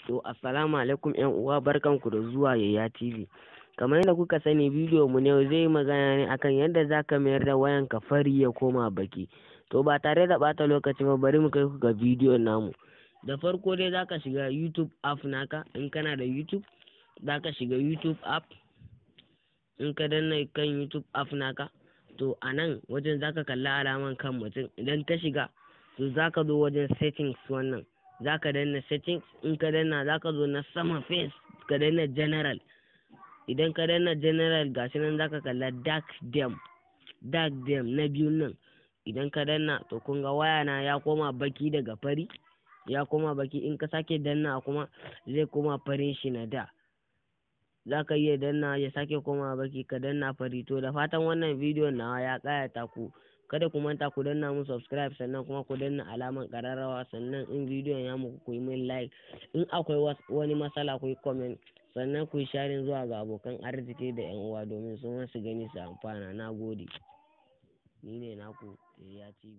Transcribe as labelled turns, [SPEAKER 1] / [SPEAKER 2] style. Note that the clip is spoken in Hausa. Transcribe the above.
[SPEAKER 1] To assalamu alaikum ƴan uwa, barkanku da zuwa Yaya TV. Kamar yadda kuka sani, bidiyo mu ne zai yi magana ne akan yadda zaka mayar da wayanka fari ya koma baki. To ba tare da ɓata lokaci ba, bari mu kai ku ga bidiyon namu. Da farko dai zaka shiga YouTube app naka, in kana da YouTube zaka shiga YouTube app. In ka danna kan YouTube app naka, to a nan wajen zaka kalla alaman kan mutum. Idan ka shiga, to zaka zo wajen settings wannan. Zaka danna settings, in ka danna zaka zo na sama face, ka danna general. Idan ka danna general, gashi nan zaka kalla dark dim na biyun nan. Idan ka danna, to kun ga waya na ya koma baki daga fari, ya koma baki. In ka sake danna kuma zai koma farin shi na da. Zaka iya danna ya sake koma baki, ka danna fari. To da fatan wannan bidiyon nawa ya ƙayata ku. Kada ku manta ku danna mun subscribe, sannan kuma ku danna alaman ƙararrawa, sannan in bidiyon ya muku ku yi min like. In akwai wani matsala ku yi comment, sannan ku yi sharing zuwa ga abokan arziki da 'yan uwa domin su ma su gani su amfana. Na gode. Ni ne naku Yaya TV.